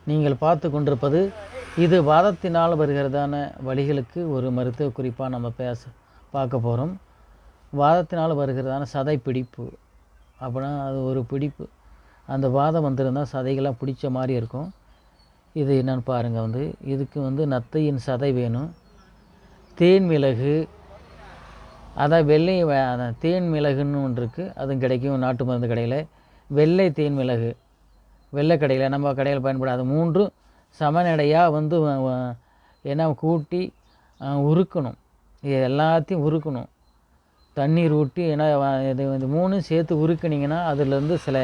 நீங்கள் பார்த்து கொண்டிருப்பது இது வாதத்தினால் வருகிறதான வலிகளுக்கு ஒரு மருத்துவ குறிப்பாக நம்ம பார்க்க போகிறோம். வாதத்தினால் வருகிறதான சதை பிடிப்பு அப்படின்னா அது ஒரு பிடிப்பு. அந்த வாதம் வந்திருந்தால் சதைகளாக பிடிச்ச மாதிரி இருக்கும். இது என்னென்னு பாருங்கள். இதுக்கு நத்தையின் சதை வேணும். தேன் மிளகு, அதான் வெள்ளை தேன் மிளகுன்னு ஒன்று இருக்குது, அதுவும் கிடைக்கும் நாட்டு மருந்து கடையில். வெள்ளை தேன் மிளகு வெள்ளை கடையில் நம்ம கடையில் பயன்படாது. மூன்றும் சமநடையாக என்ன கூட்டி உருக்கணும். இது எல்லாத்தையும் உருக்கணும், தண்ணீர் ஊட்டி. ஏன்னா இது மூணும் சேர்த்து உருக்கினீங்கன்னா அதிலேருந்து சில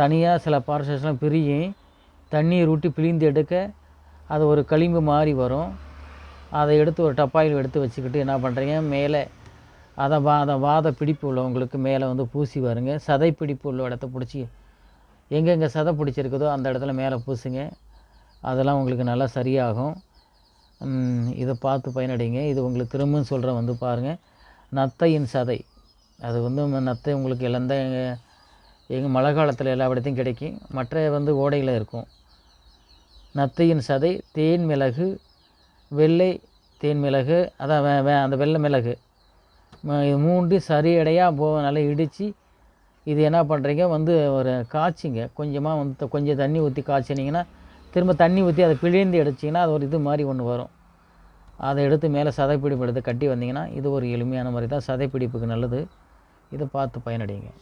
தனியாக சில பார்சஸ்லாம் பிரியும். தண்ணீர் ஊட்டி பிழிந்து எடுக்க அது ஒரு களிம்பு மாதிரி வரும். அதை எடுத்து ஒரு டப்பாயில் எடுத்து வச்சுக்கிட்டு என்ன பண்ணுறீங்க, மேலே அதை வாத பிடிப்பு உள்ளவங்களுக்கு மேலே பூசி வருங்க. சதை பிடிப்பு உள்ள இடத்த பிடிச்சி எங்கெங்கே சதை பிடிச்சிருக்குதோ அந்த இடத்துல மேலே பூசுங்க. அதெல்லாம் உங்களுக்கு நல்லா சரியாகும். இதை பார்த்து பயனடைங்க. இது உங்களுக்கு திரும்பவும் சொல்கிறேன், பாருங்கள். நத்தையின் சதை, அது நத்தை உங்களுக்கு இழந்த எங்கள் மழை காலத்தில் எல்லா இடத்தையும் கிடைக்கும். மற்ற ஓடையில் இருக்கும். நத்தையின் சதை, தேன் மிளகு, வெள்ளை தேன் மிளகு, அதான் அந்த வெள்ளை மிளகு, இது மூன்றையும் சரியடையாக நல்லா இடித்து இது என்ன பண்ணுறீங்க, ஒரு காய்ச்சிங்க. கொஞ்சமாக கொஞ்சம் தண்ணி ஊற்றி காய்ச்சினீங்கன்னா திரும்ப தண்ணி ஊற்றி அதை பிழிந்து எடுச்சிங்கன்னா அது ஒரு இது மாதிரி ஒன்று வரும். அதை எடுத்து மேலே சதைப்பிடிப்பு எடுத்து கட்டி வந்தீங்கன்னா இது ஒரு எளிமையான மாதிரி தான், சதைப்பிடிப்புக்கு நல்லது. இதை பார்த்து பயனடைங்க.